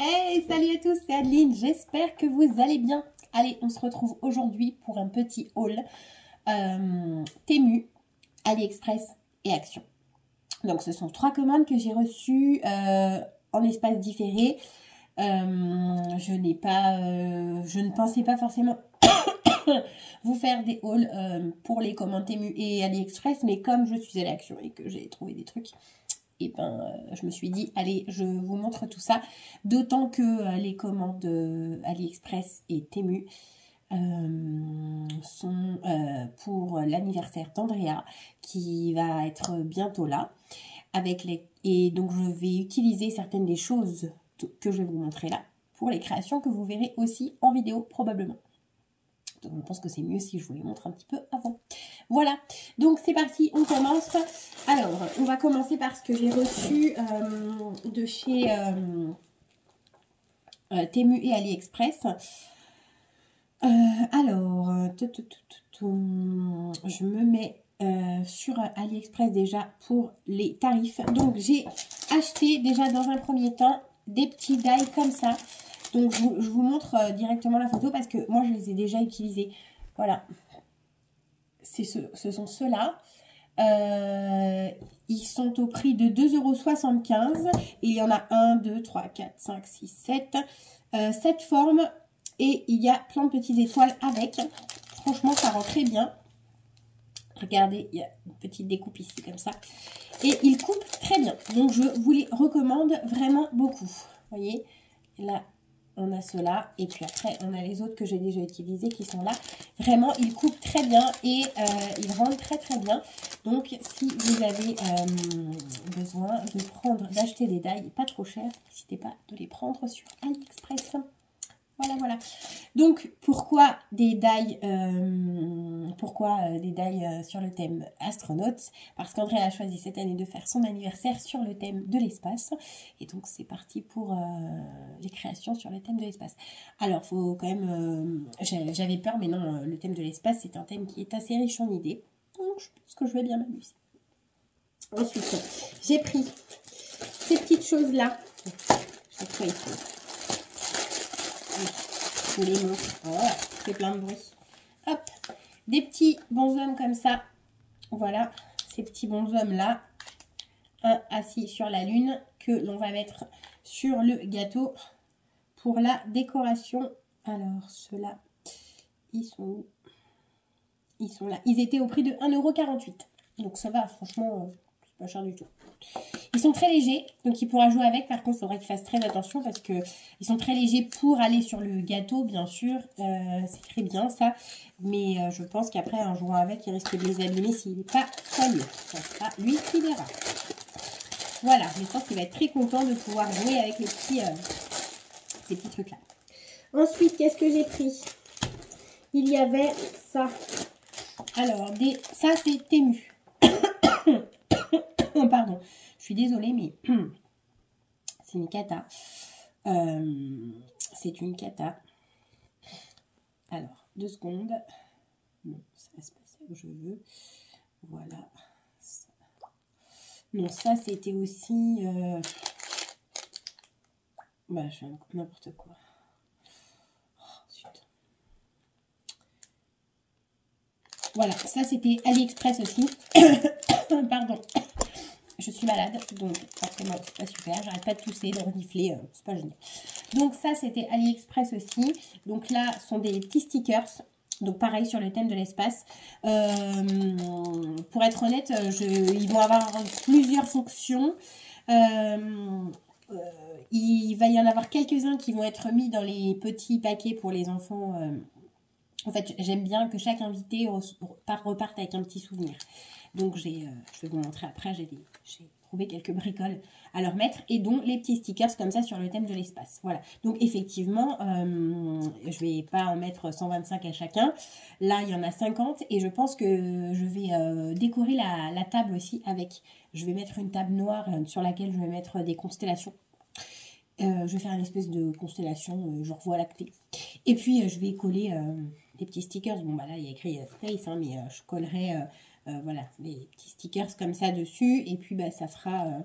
Hey, salut à tous, c'est Adeline, j'espère que vous allez bien. Allez, on se retrouve aujourd'hui pour un petit haul Temu, AliExpress et Action. Donc ce sont 3 commandes que j'ai reçues en espace différé. Je ne pensais pas forcément vous faire des hauls pour les commandes Temu et AliExpress, mais comme je suis allée à Action et que j'ai trouvé des trucs, et ben je me suis dit allez, je vous montre tout ça, d'autant que les commandes AliExpress et Temu sont pour l'anniversaire d'Andrea qui va être bientôt là et donc je vais utiliser certaines des choses que je vais vous montrer là pour les créations que vous verrez aussi en vidéo probablement. Donc je pense que c'est mieux si je vous les montre un petit peu avant. Voilà, donc c'est parti, on commence. Alors, on va commencer par ce que j'ai reçu de chez Temu et AliExpress. Alors, je me mets sur AliExpress déjà pour les tarifs. Donc, j'ai acheté déjà dans un premier temps des petits die comme ça. Donc, je vous montre directement la photo parce que moi, je les ai déjà utilisés. Voilà. Ce sont ceux-là. Ils sont au prix de 2,75 €. Et il y en a 1, 2, 3, 4, 5, 6, 7. 7 formes. Et il y a plein de petites étoiles avec. Franchement, ça rend très bien. Regardez, il y a une petite découpe ici comme ça. Et ils coupent très bien. Donc, je vous les recommande vraiment beaucoup. Vous voyez, là, on a ceux-là. Et puis après, on a les autres que j'ai déjà utilisés qui sont là. Vraiment, ils coupent très bien et ils rendent très très bien. Donc, si vous avez besoin d'acheter des die pas trop chers, n'hésitez pas de les prendre sur AliExpress. Voilà, voilà. Donc, pourquoi des die sur le thème astronaute? Parce qu'André a choisi cette année de faire son anniversaire sur le thème de l'espace. Et donc, c'est parti pour les créations sur le thème de l'espace. Alors, faut quand même... j'avais peur, mais non, le thème de l'espace, c'est un thème qui est assez riche en idées. Donc, je pense que je vais bien m'amuser. Ensuite, j'ai pris ces petites choses-là. Je sais pas quoi il faut. Je vous les montre. Voilà, c'est plein de bruit. Hop, des petits bonshommes comme ça. Voilà, ces petits bonshommes là. Un assis sur la lune que l'on va mettre sur le gâteau pour la décoration. Alors, ceux-là, ils sont où? Ils sont là. Ils étaient au prix de 1,48 €. Donc ça va, franchement, c'est pas cher du tout. Ils sont très légers, donc il pourra jouer avec. Par contre, il faudra qu'il fasse très attention parce que ils sont très légers pour aller sur le gâteau, bien sûr. C'est très bien ça. Mais je pense qu'après, en jouant avec, il risque de les abîmer s'il n'est pas soigneux. Ça sera lui qui verra. Voilà, je pense qu'il va être très content de pouvoir jouer avec ces petits trucs-là. Ensuite, qu'est-ce que j'ai pris? Il y avait ça. Alors, ça c'est Temu. Pardon. Je suis désolée, mais c'est une cata. C'est une cata. Alors, 2 secondes. Non, ça va se passer où je veux. Voilà. Ça. Non, ça, c'était aussi... Bah, je fais n'importe quoi. Oh, zut. Voilà, ça, c'était AliExpress aussi. Pardon. Je suis malade, donc forcément c'est pas super, j'arrête pas de tousser, de renifler, c'est pas génial. Donc ça c'était AliExpress aussi, donc là ce sont des petits stickers, donc pareil sur le thème de l'espace. Pour être honnête, ils vont avoir plusieurs fonctions, il va y en avoir quelques-uns qui vont être mis dans les petits paquets pour les enfants. En fait j'aime bien que chaque invité reparte avec un petit souvenir. Donc, je vais vous montrer après, j'ai trouvé quelques bricoles à leur mettre. Et donc, les petits stickers comme ça sur le thème de l'espace. Voilà. Donc, effectivement, je vais pas en mettre 125 à chacun. Là, il y en a 50. Et je pense que je vais décorer la table aussi avec. Je vais mettre une table noire sur laquelle je vais mettre des constellations. Je vais faire une espèce de constellation, genre Voie lactée. Et puis, je vais coller des petits stickers. Bon, bah là, il y a écrit Space, hein, mais je collerai voilà, des petits stickers comme ça dessus. Et puis, bah, ça fera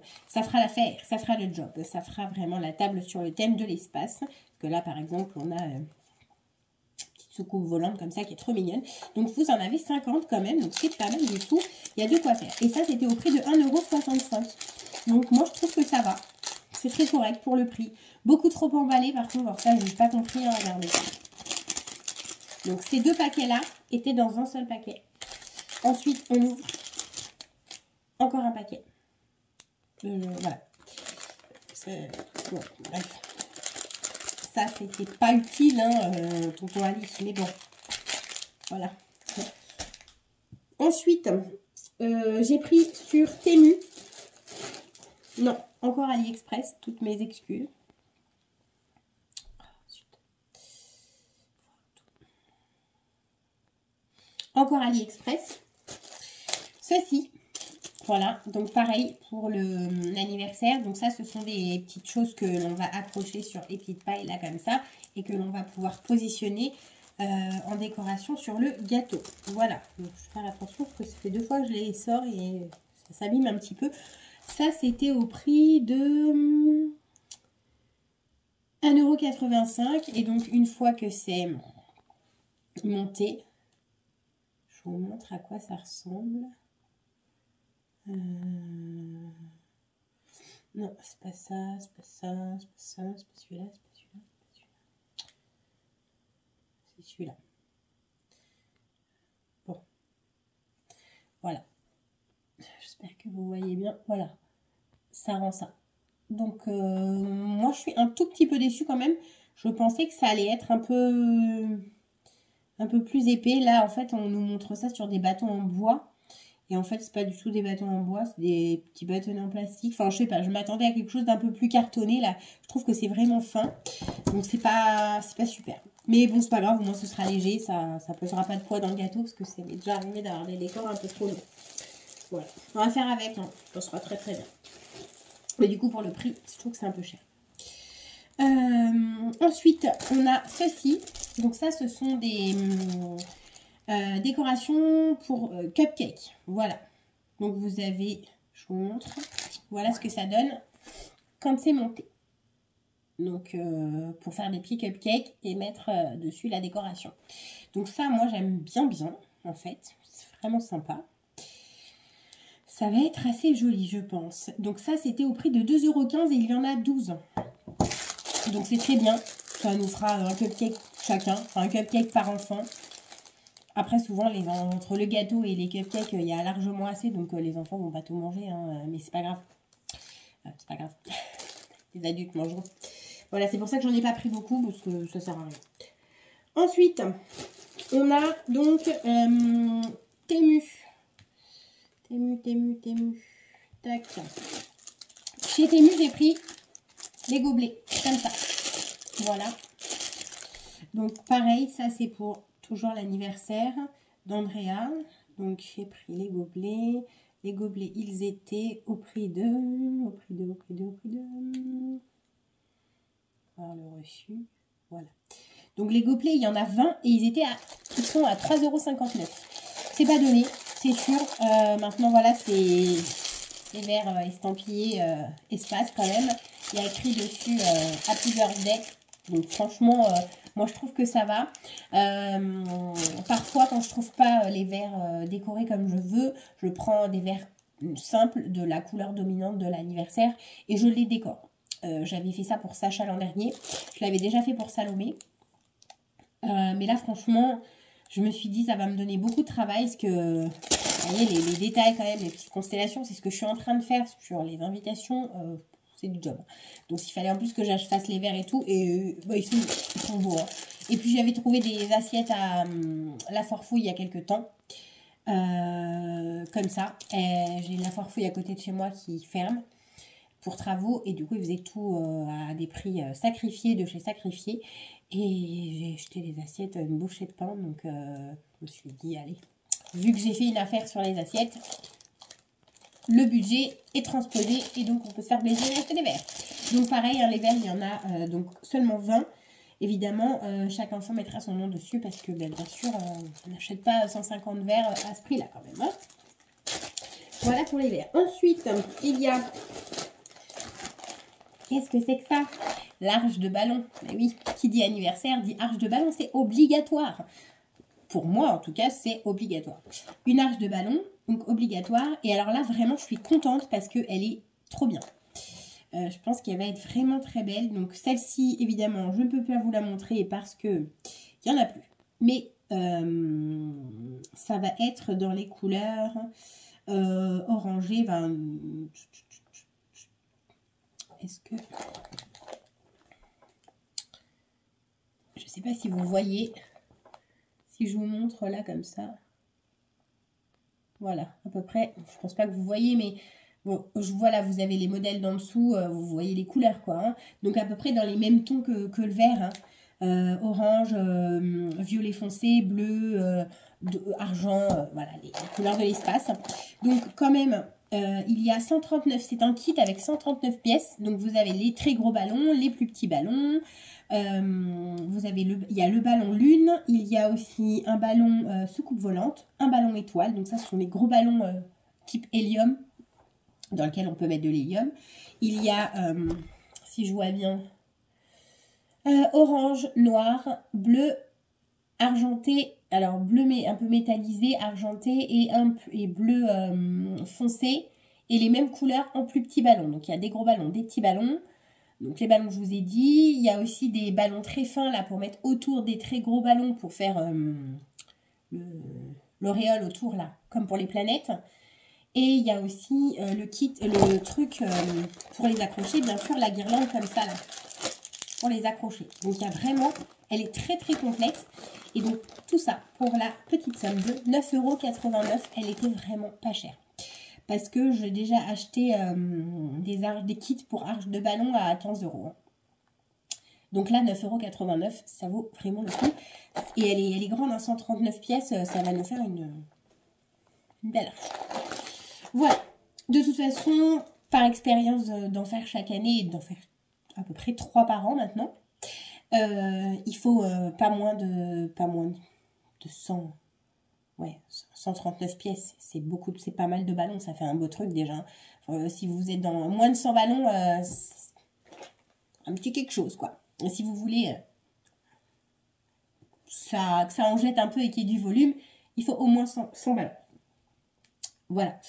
l'affaire, ça fera le job. Ça fera vraiment la table sur le thème de l'espace. Que là, par exemple, on a une petite soucoupe volante comme ça qui est trop mignonne. Donc, vous en avez 50 quand même. Donc, c'est pas mal du tout. Il y a de quoi faire. Et ça, c'était au prix de 1,65 €. Donc, moi, je trouve que ça va. C'est très correct pour le prix. Beaucoup trop emballé, par contre. Alors, ça, je n'ai pas compris. Hein, regardez. Donc, ces deux paquets-là étaient dans un seul paquet. Ensuite, on ouvre encore un paquet. Voilà. Bon, bref. Ça, c'était pas utile, hein, tonton Alice, mais bon. Voilà. Ensuite, j'ai pris sur Temu. Non, encore AliExpress. Toutes mes excuses. Encore AliExpress. Ceci. Voilà, donc pareil pour l'anniversaire. Donc ça, ce sont des petites choses que l'on va accrocher sur les petites pailles là comme ça. Et que l'on va pouvoir positionner en décoration sur le gâteau. Voilà, donc je vais faire attention parce que ça fait 2 fois que je les sors et ça s'abîme un petit peu. Ça, c'était au prix de 1,85 €. Et donc, une fois que c'est monté, je vous montre à quoi ça ressemble. Non, c'est pas ça, c'est pas ça, c'est pas ça, c'est pas celui-là, c'est pas celui-là, c'est pas celui-là. C'est celui-là. Bon. Voilà. J'espère que vous voyez bien. Voilà. Ça rend ça. Donc, moi, je suis un tout petit peu déçue quand même. Je pensais que ça allait être un peu plus épais. Là, en fait, on nous montre ça sur des bâtons en bois. Et en fait, c'est pas du tout des bâtons en bois, c'est des petits bâtonnets en plastique. Enfin, je sais pas, je m'attendais à quelque chose d'un peu plus cartonné. Là, je trouve que c'est vraiment fin. Donc, c'est pas super. Mais bon, c'est pas grave, au moins ce sera léger. Ça pesera pas de poids dans le gâteau parce que c'est déjà arrivé d'avoir des décors un peu trop lourds. Voilà, on va faire avec, hein. Ça sera très très bien. Mais du coup, pour le prix, je trouve que c'est un peu cher. Ensuite, on a ceci. Donc ça, ce sont des décorations pour cupcake. Voilà. Donc vous avez, je vous montre, voilà ce que ça donne quand c'est monté. Donc pour faire des petits cupcakes et mettre dessus la décoration. Donc ça, moi j'aime bien en fait. C'est vraiment sympa. Ça va être assez joli, je pense. Donc ça, c'était au prix de 2,15 € et il y en a 12. Donc c'est très bien. Ça nous fera un cupcake chacun, enfin un cupcake par enfant. Après, souvent, entre le gâteau et les cupcakes, il y a largement assez. Donc les enfants vont pas tout manger, hein, mais c'est pas grave. C'est pas grave. Les adultes mangeront. Voilà, c'est pour ça que j'en ai pas pris beaucoup, parce que ça sert à rien. Ensuite, on a donc Temu. Temu. Tac. Chez Temu, j'ai pris les gobelets, comme ça. Voilà. Donc, pareil, ça, c'est pour toujours l'anniversaire d'Andrea. Donc, j'ai pris les gobelets. Les gobelets, ils étaient au prix de... Alors, le reçu. Voilà. Donc, les gobelets, il y en a 20 et ils sont à 3,59 €. C'est pas donné, c'est sûr. Maintenant, voilà, c'est les verres estampillés espace quand même. Il y a écrit dessus Happy Birthday. Donc, franchement, moi, je trouve que ça va. Parfois, quand je trouve pas les verres décorés comme je veux, je prends des verres simples de la couleur dominante de l'anniversaire et je les décore. J'avais fait ça pour Sacha l'an dernier. Je l'avais déjà fait pour Salomé. Mais là, franchement, je me suis dit, ça va me donner beaucoup de travail. Parce que, vous voyez, les détails quand même, les petites constellations, c'est ce que je suis en train de faire sur les invitations. C'est du job. Donc, s'il fallait en plus que je fasse les verres et tout, et bah, ils sont beaux. Hein. Et puis, j'avais trouvé des assiettes à la Forfouille il y a quelques temps. Comme ça. J'ai la Forfouille à côté de chez moi qui ferme pour travaux. Et du coup, ils faisaient tout à des prix sacrifiés de chez Sacrifié. Et j'ai acheté des assiettes, une bouchée de pain. Donc, je me suis dit, allez, vu que j'ai fait une affaire sur les assiettes, le budget est transposé et donc on peut se faire plaisir et acheter des verres. Donc pareil, hein, les verres, il y en a donc seulement 20. Évidemment, chaque enfant mettra son nom dessus parce que bien sûr, on n'achète pas 150 verres à ce prix-là quand même. Hein. Voilà pour les verts. Ensuite, il y a... Qu'est-ce que c'est que ça? L'arche de ballon. Mais oui, qui dit anniversaire dit arche de ballon, c'est obligatoire. Pour moi, en tout cas, c'est obligatoire. Une arche de ballon, donc obligatoire. Et alors là, vraiment, je suis contente parce qu'elle est trop bien. Je pense qu'elle va être vraiment très belle. Donc celle-ci, évidemment, je ne peux pas vous la montrer parce que il n'y en a plus. Mais ça va être dans les couleurs orangées. Est-ce que... Je ne sais pas si vous voyez. Si je vous montre là comme ça. Voilà, à peu près. Je pense pas que vous voyez, mais... Bon, voilà, vous avez les modèles d'en dessous, vous voyez les couleurs, quoi. Hein. Donc, à peu près dans les mêmes tons que le vert. Hein. Orange, violet foncé, bleu, argent, voilà, les couleurs de l'espace. Donc, quand même, il y a 139, c'est un kit avec 139 pièces. Donc, vous avez les très gros ballons, les plus petits ballons. Vous avez il y a le ballon lune, il y a aussi un ballon soucoupe volante, un ballon étoile. Donc, ça, ce sont les gros ballons type hélium, dans lequel on peut mettre de l'hélium. Il y a, si je vois bien, orange, noir, bleu, argenté, alors bleu mais un peu métallisé, argenté et bleu foncé, et les mêmes couleurs en plus petits ballons. Donc il y a des gros ballons, des petits ballons. Donc les ballons que je vous ai dit, il y a aussi des ballons très fins là pour mettre autour des très gros ballons pour faire l'auréole autour là, comme pour les planètes. Et il y a aussi le kit, le truc pour les accrocher, bien sûr, la guirlande comme ça, là, pour les accrocher. Donc, il y a vraiment, elle est très, très complète. Et donc, tout ça, pour la petite somme de 9,89 €, elle était vraiment pas chère. Parce que j'ai déjà acheté des kits pour arches de ballon à 15 €. Hein. Donc là, 9,89 €, ça vaut vraiment le coup. Et elle est grande, hein, 139 pièces, ça va nous faire une belle arche. Voilà, de toute façon, par expérience d'en faire chaque année et d'en faire à peu près 3 par an maintenant, il faut pas moins de 100, ouais, 139 pièces. C'est beaucoup, c'est pas mal de ballons, ça fait un beau truc déjà. Si vous êtes dans moins de 100 ballons, un petit quelque chose quoi. Et si vous voulez que ça en jette un peu et qu'il y ait du volume, il faut au moins 100 ballons. Voilà.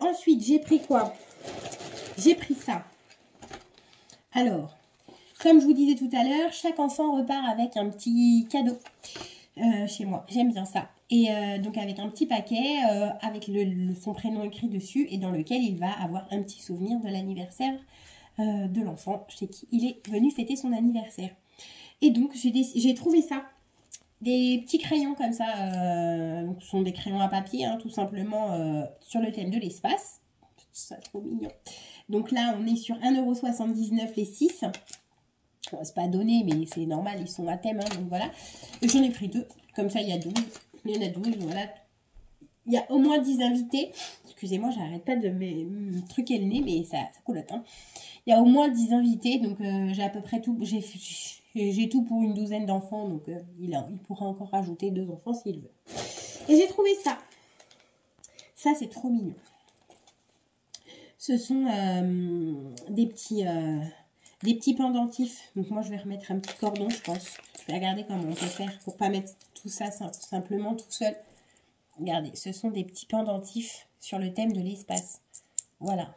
Ensuite, j'ai pris quoi? J'ai pris ça. Alors, comme je vous disais tout à l'heure, chaque enfant repart avec un petit cadeau chez moi. J'aime bien ça. Et donc, avec un petit paquet, avec son prénom écrit dessus et dans lequel il va avoir un petit souvenir de l'anniversaire de l'enfant chez qui il est venu fêter son anniversaire. Et donc, j'ai trouvé ça. Des petits crayons comme ça, ce sont des crayons à papier, hein, tout simplement sur le thème de l'espace. C'est trop mignon. Donc là, on est sur 1,79 € les 6. Bon, c'est pas donné, mais c'est normal, ils sont à thème, hein, donc voilà. J'en ai pris 2, comme ça il y a 12. Il y en a 12, voilà. Il y a au moins 10 invités. Excusez-moi, j'arrête pas de me truquer le nez, mais ça coulotte. Hein. Il y a au moins 10 invités, donc j'ai à peu près tout. J'ai tout pour une douzaine d'enfants, donc il pourra encore rajouter 2 enfants s'il veut. Et j'ai trouvé ça. Ça, c'est trop mignon. Ce sont des petits pendentifs. Donc moi, je vais remettre un petit cordon, je pense. Je vais regarder comment on peut faire pour pas mettre tout ça simplement tout seul. Regardez, ce sont des petits pendentifs sur le thème de l'espace. Voilà.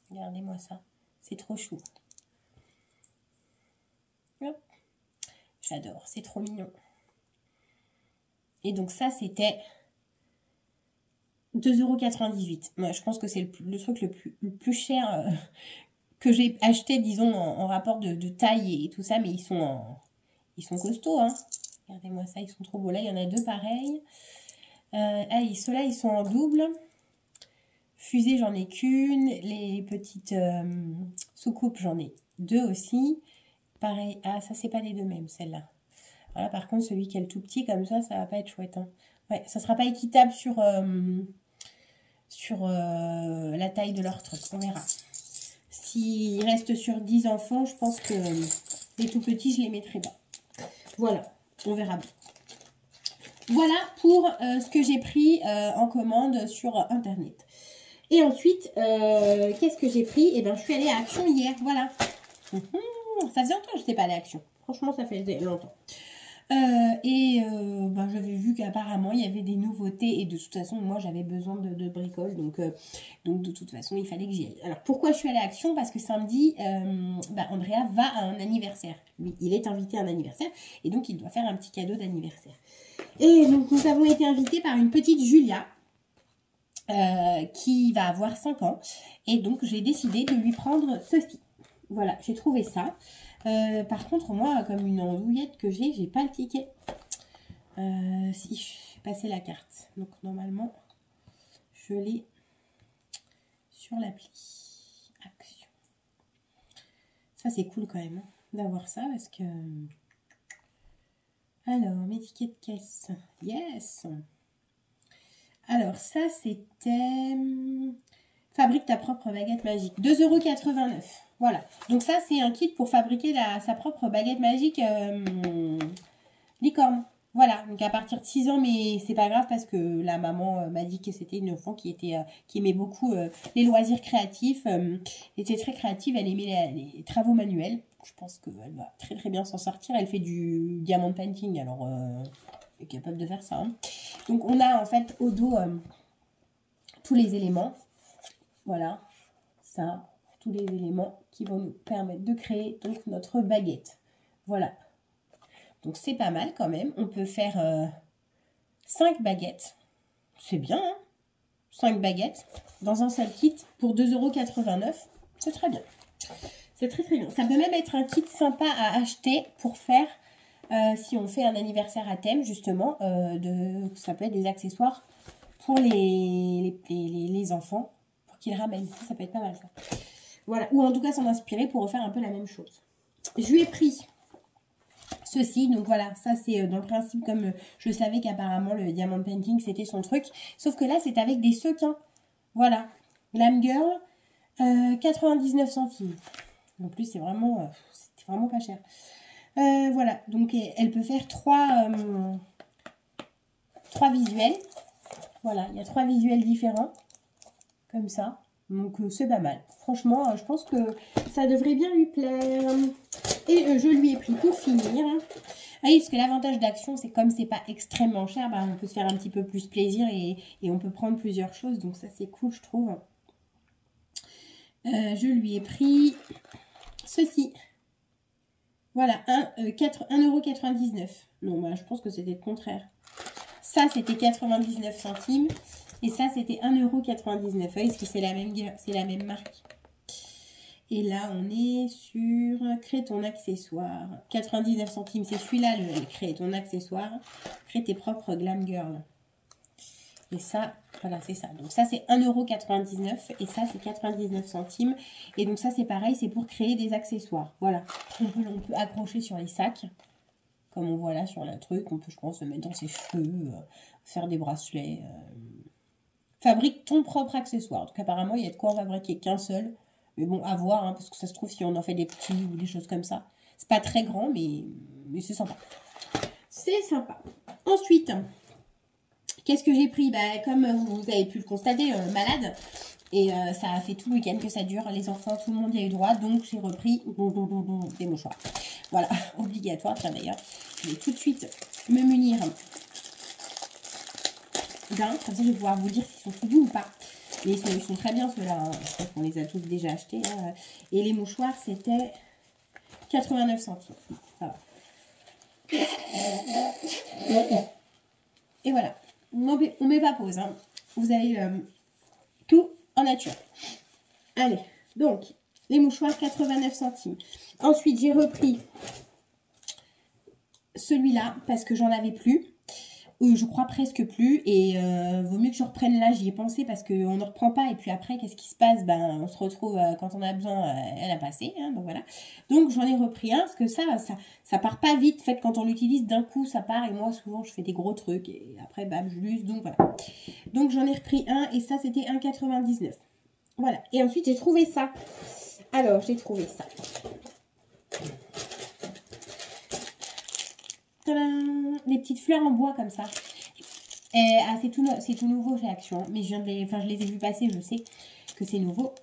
Regardez-moi ça. C'est trop chou. Hop. J'adore, c'est trop mignon. Et donc ça, c'était 2,98 €. Moi, je pense que c'est le truc le plus cher que j'ai acheté, disons, en rapport de taille et tout ça. Mais ils sont costauds, hein. Regardez-moi ça, ils sont trop beaux. Là, il y en a 2 pareils. Ceux-là, ils sont en double. Fusée, j'en ai qu'une. Les petites soucoupes, j'en ai 2 aussi. Pareil, ah ça c'est pas les 2 mêmes, celle-là. Voilà, par contre, celui qui est le tout petit comme ça va pas être chouette. Hein. Ouais, ça sera pas équitable sur la taille de leur truc. On verra. S'il reste sur 10 enfants, je pense que les tout petits, je les mettrai pas. Voilà, on verra bien. Voilà pour ce que j'ai pris en commande sur Internet. Et ensuite, qu'est-ce que j'ai pris? Eh bien, je suis allée à Action hier, voilà. Ça faisait longtemps que je n'étais pas allée à Action. Franchement, ça faisait longtemps. J'avais vu qu'apparemment il y avait des nouveautés et de toute façon moi j'avais besoin de bricoles donc de toute façon il fallait que j'y aille. Alors pourquoi je suis allée à Action? Parce que samedi Andrea va à un anniversaire. Lui il est invité à un anniversaire et donc il doit faire un petit cadeau d'anniversaire. Et donc nous avons été invités par une petite Julia qui va avoir 5 ans et donc j'ai décidé de lui prendre ceci. Voilà, j'ai trouvé ça. Par contre, moi, comme une andouillette que j'ai pas le ticket. Si, je vais passer la carte. Donc, normalement, je l'ai sur l'appli. Action. Ça, c'est cool quand même, hein, d'avoir ça parce que... Alors, mes tickets de caisse. Yes! Alors, ça, c'était... Fabrique ta propre baguette magique. 2,89 €. Voilà. Donc ça, c'est un kit pour fabriquer sa propre baguette magique licorne. Voilà. Donc à partir de 6 ans, mais c'est pas grave parce que la maman m'a dit que c'était une enfant qui aimait beaucoup les loisirs créatifs. Elle était très créative. Elle aimait les travaux manuels. Je pense qu'elle va très très bien s'en sortir. Elle fait du diamond painting. Alors, elle est capable de faire ça. Hein. Donc on a en fait au dos tous les éléments. Voilà. Ça. Tous les éléments qui vont nous permettre de créer donc notre baguette. Voilà. Donc c'est pas mal quand même. On peut faire 5 baguettes. C'est bien, hein, 5 baguettes dans un seul kit pour 2,89 €. C'est très bien. C'est très très bien. Ça peut même être un kit sympa à acheter pour faire, si on fait un anniversaire à thème justement, ça peut être des accessoires pour les enfants, pour qu'ils ramènent. Ça peut être pas mal ça. Voilà, ou en tout cas s'en inspirer pour refaire un peu la même chose. Je lui ai pris ceci, donc voilà, ça c'est dans le principe comme je savais qu'apparemment le diamond painting c'était son truc, sauf que là c'est avec des sequins. Voilà, Glam Girl, 99 centimes. En plus c'était vraiment pas cher. Voilà, donc elle peut faire 3 visuels. Voilà, il y a 3 visuels différents, comme ça. Donc c'est pas mal. Franchement, je pense que ça devrait bien lui plaire. Et je lui ai pris pour finir. Oui, parce que l'avantage d'Action, c'est comme c'est pas extrêmement cher, bah, on peut se faire un petit peu plus plaisir et on peut prendre plusieurs choses. Donc ça c'est cool, je trouve. Je lui ai pris ceci. Voilà, 1,99 €. Non, bah, je pense que c'était le contraire. Ça, c'était 99 centimes. Et ça, c'était 1,99 €. Est-ce que c'est la même marque? Et là, on est sur Crée ton accessoire. 99 centimes. C'est celui-là, le Crée ton accessoire. Crée tes propres Glam Girl. Et ça, voilà, c'est ça. Donc ça, c'est 1,99 € et ça, c'est 99 centimes. Et donc ça, c'est pareil, c'est pour créer des accessoires. Voilà. On peut accrocher sur les sacs. Comme on voit là sur le truc. On peut, je pense, le mettre dans ses cheveux, faire des bracelets. Fabrique ton propre accessoire. Donc apparemment, il y a de quoi en fabriquer qu'un seul. Mais bon, à voir, hein, parce que ça se trouve, si on en fait des petits ou des choses comme ça. C'est pas très grand, mais c'est sympa. C'est sympa. Ensuite, qu'est-ce que j'ai pris? Bah, comme vous avez pu le constater, malade. Et ça a fait tout le week-end que ça dure. Les enfants, tout le monde y a eu droit. Donc, j'ai repris des mouchoirs. Voilà, obligatoire. Tiens, d'ailleurs, je vais tout de suite me munir d'un. Comme ça, je vais pouvoir vous dire s'ils sont tout doux ou pas. Mais ils sont très bien ceux-là. Hein. Je pense qu'on les a tous déjà achetés. Hein. Et les mouchoirs, c'était 89 centimes. Ça va. Et voilà. On met pas pause. Hein. Vous avez tout en nature. Allez. Donc, les mouchoirs, 89 centimes. Ensuite, j'ai repris celui-là parce que j'en avais plus. Je crois presque plus et vaut mieux que je reprenne là, j'y ai pensé parce qu'on ne reprend pas et puis après qu'est-ce qui se passe, ben on se retrouve quand on a besoin, elle a passé, hein, donc voilà. Donc j'en ai repris un parce que ça part pas vite, en fait quand on l'utilise d'un coup ça part et moi souvent je fais des gros trucs et après bam je l'use, donc voilà. Donc j'en ai repris un et ça c'était 1,99 €. Voilà, et ensuite j'ai trouvé ça. Alors j'ai trouvé ça. Des petites fleurs en bois comme ça. C'est tout nouveau chez Action. Mais je les ai vus passer, je sais. que c'est nouveau.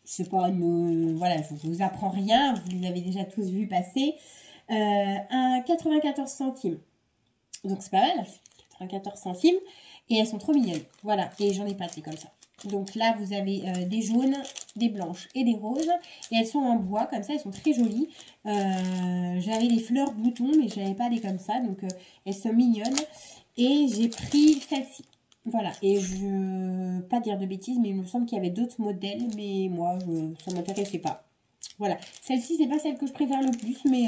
C'est pas une... voilà, je vous apprends rien, vous les avez déjà tous vus passer. Un 94 centimes. Donc c'est pas mal, 94 centimes. Et elles sont trop mignonnes. Voilà, et j'en ai pas, c'est comme ça. Donc là, vous avez des jaunes, des blanches et des roses. Et elles sont en bois, comme ça, elles sont très jolies. J'avais des fleurs boutons, mais je n'avais pas des comme ça. Donc elles sont mignonnes. Et j'ai pris celle-ci. Voilà, et je ne veux pas dire de bêtises, mais il me semble qu'il y avait d'autres modèles. Mais moi, ça ne m'intéressait pas. Voilà, celle-ci, c'est pas celle que je préfère le plus, mais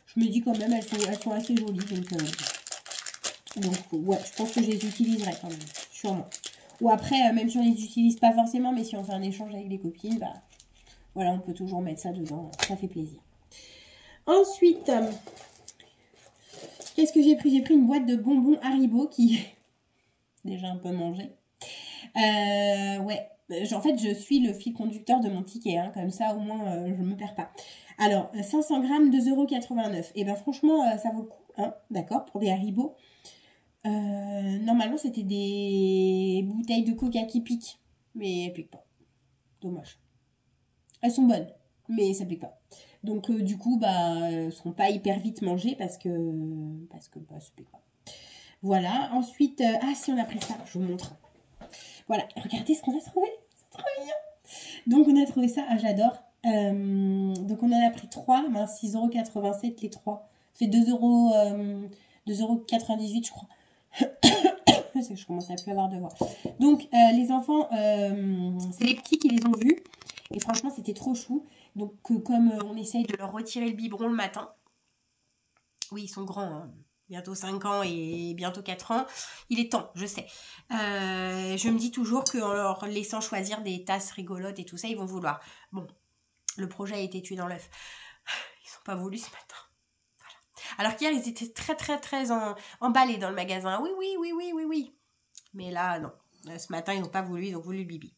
je me dis quand même, elles sont assez jolies. Donc, ouais, je pense que je les utiliserai quand même, sûrement. Ou après, même si on les utilise pas forcément, mais si on fait un échange avec des copines, bah, voilà, on peut toujours mettre ça dedans, ça fait plaisir. Ensuite, qu'est-ce que j'ai pris? J'ai pris une boîte de bonbons Haribo qui est déjà un peu mangée. Ouais, en fait, je suis le fil conducteur de mon ticket, hein, comme ça, au moins, je ne me perds pas. Alors, 500 grammes, 2,89 €. Et ben franchement, ça vaut le coup, hein, d'accord, pour des Haribo. Normalement, c'était des bouteilles de coca qui piquent, mais elles piquent pas. Dommage. Elles sont bonnes, mais ça pique pas. Donc, du coup, bah, elles seront pas hyper vite mangées parce que bah, ça pique pas. Voilà. Ensuite, ah, si on a pris ça, je vous montre. Voilà. Regardez ce qu'on a trouvé. C'est trop mignon. Donc, on a trouvé ça. Ah, j'adore. Donc, on en a pris 3, 6,87 € les 3. Ça fait 2,98 €, je crois. Je commence à plus avoir de voix. Donc, les enfants, c'est les petits qui les ont vus. Et franchement, c'était trop chou. Donc, comme on essaye de leur retirer le biberon le matin. Oui, ils sont grands, hein. Bientôt 5 ans et bientôt 4 ans. Il est temps, je sais. Je me dis toujours qu'en leur laissant choisir des tasses rigolotes et tout ça, ils vont vouloir. Bon, le projet a été tué dans l'œuf. Ils n'ont pas voulu ce matin. Alors qu'hier, ils étaient très emballés dans le magasin. Oui. Mais là, non. Ce matin, ils n'ont pas voulu, ils ont voulu le bibi.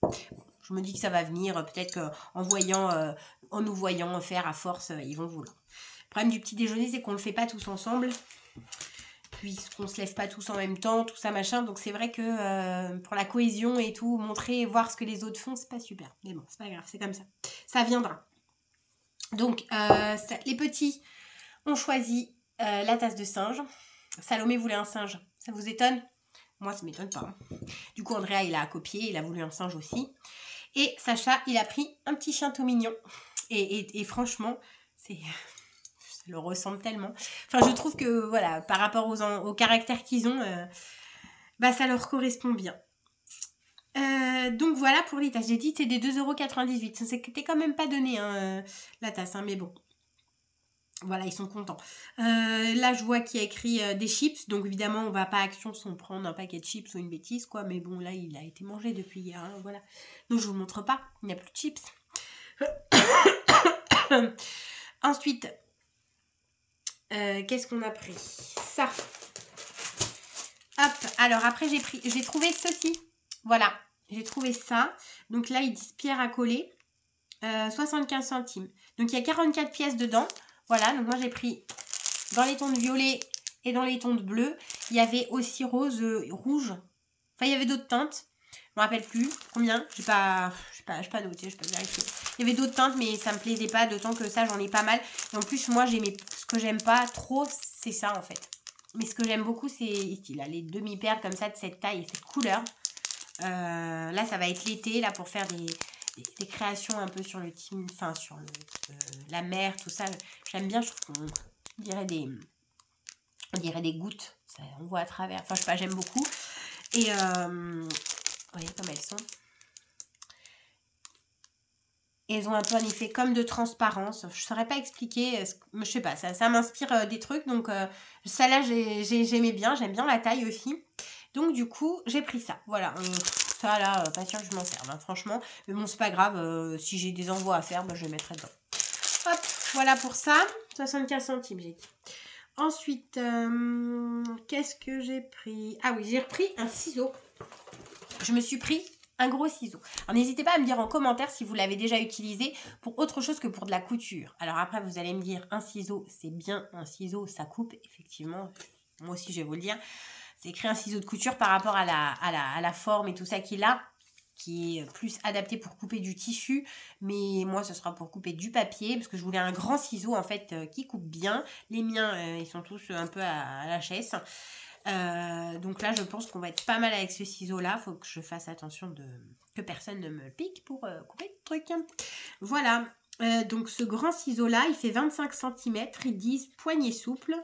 Je me dis que ça va venir. Peut-être qu'en nous voyant faire à force, ils vont vouloir. Le problème du petit déjeuner, c'est qu'on ne le fait pas tous ensemble. Puis qu'on ne se lève pas tous en même temps, tout ça, machin. Donc c'est vrai que pour la cohésion et tout, montrer, voir ce que les autres font, c'est pas super. Mais bon, c'est pas grave, c'est comme ça. Ça viendra. Donc, les petits ont choisi la tasse de singe. Salomé voulait un singe. Ça vous étonne? Moi, ça m'étonne pas. Du coup, Andrea, il a copié. Il a voulu un singe aussi. Et Sacha, il a pris un petit chien tout mignon. Et franchement, ça le ressemble tellement. Enfin, je trouve que, voilà, par rapport au caractère qu'ils ont, bah, ça leur correspond bien. Donc, voilà pour les tasses. J'ai dit, c'est des 2,98 €. C'était quand même pas donné, hein, la tasse, hein, mais bon. Voilà, ils sont contents. Là, je vois qu'il y a écrit des chips. Donc, évidemment, on va pas à Action sans prendre un paquet de chips ou une bêtise, quoi. Mais bon, là, il a été mangé depuis hier. Hein, voilà. Donc, je vous montre pas. Il n'y a plus de chips. Ensuite, qu'est-ce qu'on a pris? Ça. Hop. Alors, après, j'ai trouvé ceci. Voilà. J'ai trouvé ça. Donc, là, ils disent pierre à coller. 75 centimes. Donc, il y a 44 pièces dedans. Voilà, donc moi j'ai pris dans les tons de violet et dans les tons de bleu. Il y avait aussi rose, rouge. Enfin, il y avait d'autres teintes. Je ne me rappelle plus combien. Je n'ai pas noté, je n'ai pas vérifié. Il y avait d'autres teintes, mais ça ne me plaisait pas. D'autant que ça, j'en ai pas mal. Et en plus, moi, ce que j'aime pas trop, c'est ça en fait. Mais ce que j'aime beaucoup, c'est ici, là, les demi-perles comme ça, de cette taille et cette couleur. Là, ça va être l'été, là, pour faire des créations un peu sur le team, enfin sur la mer, tout ça. J'aime bien, je trouve qu'on dirait des gouttes. Ça, on voit à travers. Enfin, je sais pas, j'aime beaucoup. Et vous voyez comme elles sont. Et elles ont un peu un effet comme de transparence. Je saurais pas expliquer. Je sais pas, ça m'inspire des trucs. Donc, ça là, j'aimais bien. J'aime bien la taille aussi. Donc, du coup, j'ai pris ça. Voilà. Ça, là, pas sûr que je m'en serve, hein, franchement. Mais bon, c'est pas grave. Si j'ai des envois à faire, bah, je les mettrai dedans. Hop, voilà pour ça. 75 centimes, j'ai dit. Ensuite, qu'est-ce que j'ai pris? Ah oui, j'ai repris un ciseau. Je me suis pris un gros ciseau. Alors, n'hésitez pas à me dire en commentaire si vous l'avez déjà utilisé pour autre chose que pour de la couture. Alors après, vous allez me dire, un ciseau, c'est bien un ciseau, ça coupe. Effectivement, moi aussi, je vais vous le dire. C'est écrit un ciseau de couture par rapport à la forme et tout ça qu'il a. qui est plus adapté pour couper du tissu, mais moi ce sera pour couper du papier, parce que je voulais un grand ciseau en fait qui coupe bien. Les miens ils sont tous un peu à la chaise. Donc là je pense qu'on va être pas mal avec ce ciseau là. Faut que je fasse attention que personne ne me pique pour couper le truc. Voilà, donc ce grand ciseau là il fait 25 cm, ils disent poignée souple.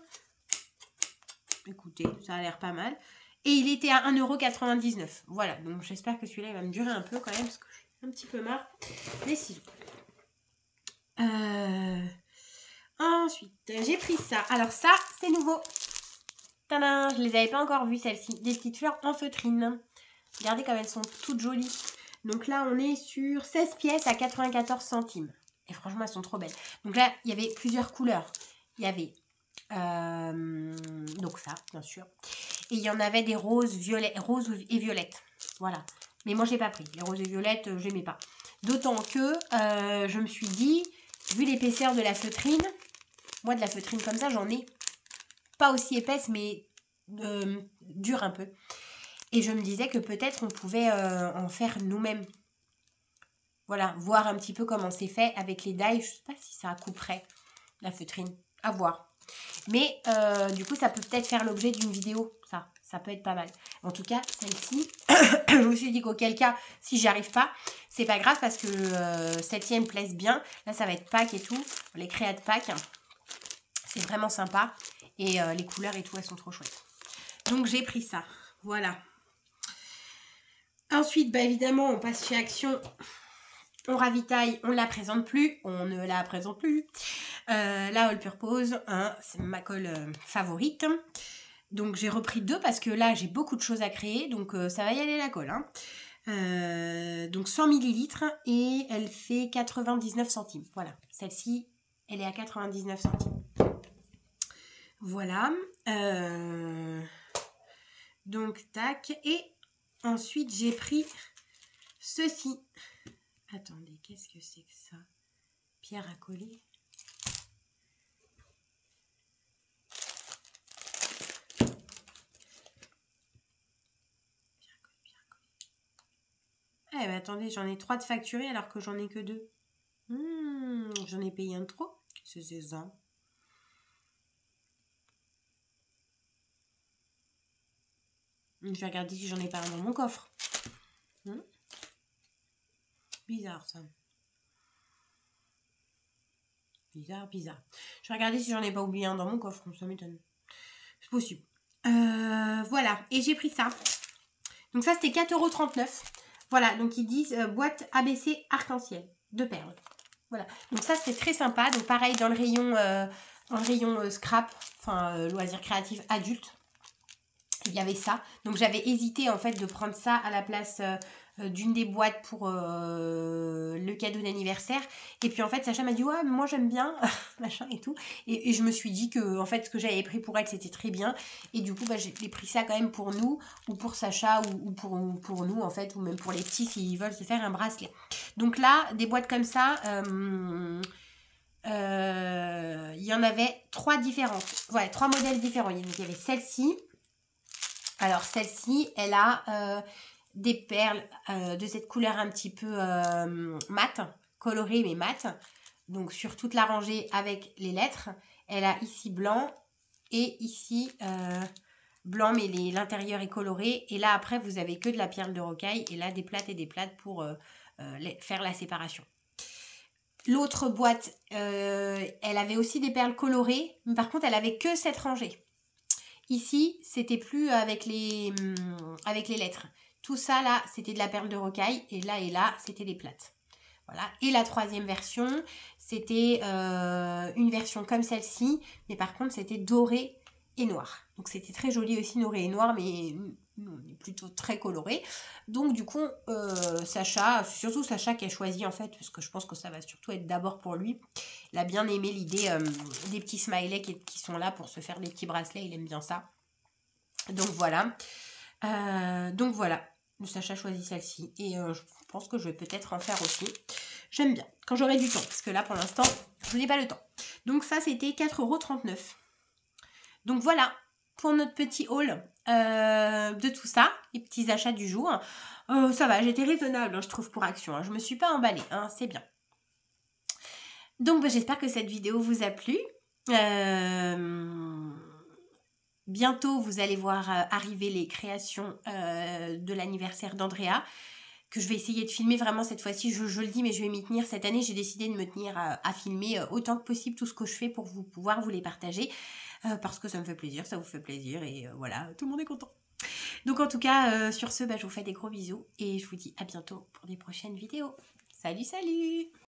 Écoutez, ça a l'air pas mal. Et il était à 1,99 €. Voilà, donc j'espère que celui-là il va me durer un peu quand même, parce que je suis un petit peu marre des ciseaux. Ensuite, j'ai pris ça. Alors ça, c'est nouveau. Tadam, je les avais pas encore vues celles-ci. Des petites fleurs en feutrine. Regardez comme elles sont toutes jolies. Donc là, on est sur 16 pièces à 94 centimes. Et franchement, elles sont trop belles. Donc là, il y avait plusieurs couleurs. Il y avait donc ça, bien sûr. Et il y en avait des roses, roses et violettes. Voilà. Mais moi, j'ai pas pris. Les roses et violettes, j'aimais pas. D'autant que je me suis dit, vu l'épaisseur de la feutrine, moi, de la feutrine comme ça, j'en ai pas aussi épaisse, mais dure un peu. Et je me disais que peut-être on pouvait en faire nous-mêmes. Voilà, voir un petit peu comment c'est fait avec les die. Je sais pas si ça couperait la feutrine. À voir. Mais du coup, ça peut peut-être faire l'objet d'une vidéo. Ça peut être pas mal. En tout cas, celle-ci, je me suis dit qu'auquel cas, si j'y arrive pas, c'est pas grave parce que celle-ci, elle me plaise bien. Là, ça va être Pâques et tout. Les créas de Pâques. C'est vraiment sympa. Et les couleurs et tout, elles sont trop chouettes. Donc, j'ai pris ça. Voilà. Ensuite, bah, évidemment, on passe chez Action. On ravitaille, on ne la présente plus, on ne la présente plus. La All Purpose, hein, c'est ma colle favorite. Donc j'ai repris 2 parce que là j'ai beaucoup de choses à créer, donc ça va y aller la colle. Hein. Donc 100 ml et elle fait 99 centimes. Voilà, celle-ci, elle est à 99 centimes. Voilà. Donc tac. Et ensuite j'ai pris ceci. Attendez, qu'est-ce que c'est que ça? Pierre à coller. Eh ben attendez, j'en ai 3 de facturés alors que j'en ai que 2. J'en ai payé un de trop. C'est ça. Je vais regarder si j'en ai pas un dans mon coffre. Bizarre ça. Bizarre. Je vais regarder si j'en ai pas oublié un dans mon coffre, ça m'étonne. C'est possible. Voilà, et j'ai pris ça. Donc ça c'était 4,39 €. Voilà, donc ils disent boîte ABC arc-en-ciel de perles. Voilà, donc ça c'est très sympa. Donc pareil dans le rayon scrap, enfin loisirs créatifs adultes. Il y avait ça. Donc j'avais hésité en fait de prendre ça à la place d'une des boîtes pour le cadeau d'anniversaire. Et puis en fait Sacha m'a dit ouais moi j'aime bien machin et tout. Et je me suis dit que en fait ce que j'avais pris pour elle c'était très bien. Et du coup bah, j'ai pris ça quand même pour nous ou pour Sacha ou pour nous en fait ou même pour les petits s'ils veulent se faire un bracelet. Donc là des boîtes comme ça il y en avait 3 différentes. Ouais 3 modèles différents. Donc il y avait celle-ci. Alors celle-ci, elle a des perles de cette couleur un petit peu mat, colorée mais mat. Donc sur toute la rangée avec les lettres. Elle a ici blanc et ici blanc mais l'intérieur est coloré. Et là après vous avez que de la perle de rocaille et là des plates et des plates pour faire la séparation. L'autre boîte, elle avait aussi des perles colorées, mais par contre elle avait que cette rangée. Ici, c'était plus avec les lettres. Tout ça, là, c'était de la perle de rocaille. Et là, c'était les plates. Voilà. Et la troisième version, c'était une version comme celle-ci. Mais par contre, c'était doré et noir. Donc, c'était très joli aussi, doré et noir. Mais nous, on est plutôt très coloré. Donc, du coup, Sacha, surtout Sacha qui a choisi, en fait, parce que je pense que ça va surtout être d'abord pour lui. Il a bien aimé l'idée des petits smileys qui sont là pour se faire des petits bracelets. Il aime bien ça. Donc voilà. Sacha choisit celle-ci. Et je pense que je vais peut-être en faire aussi. J'aime bien. Quand j'aurai du temps. Parce que là, pour l'instant, je n'ai pas le temps. Donc ça, c'était 4,39 €. Donc voilà. Pour notre petit haul de tout ça. Les petits achats du jour. Ça va, j'étais raisonnable, hein, je trouve, pour Action. Hein. Je me suis pas emballée, hein, c'est bien. Donc, j'espère que cette vidéo vous a plu. Bientôt, vous allez voir arriver les créations de l'anniversaire d'Andrea, que je vais essayer de filmer vraiment cette fois-ci. Je le dis, mais je vais m'y tenir. Cette année, j'ai décidé de me tenir à filmer autant que possible tout ce que je fais pour pouvoir vous les partager. Parce que ça me fait plaisir, ça vous fait plaisir et voilà, tout le monde est content. Donc en tout cas, sur ce, je vous fais des gros bisous et je vous dis à bientôt pour des prochaines vidéos. Salut, salut!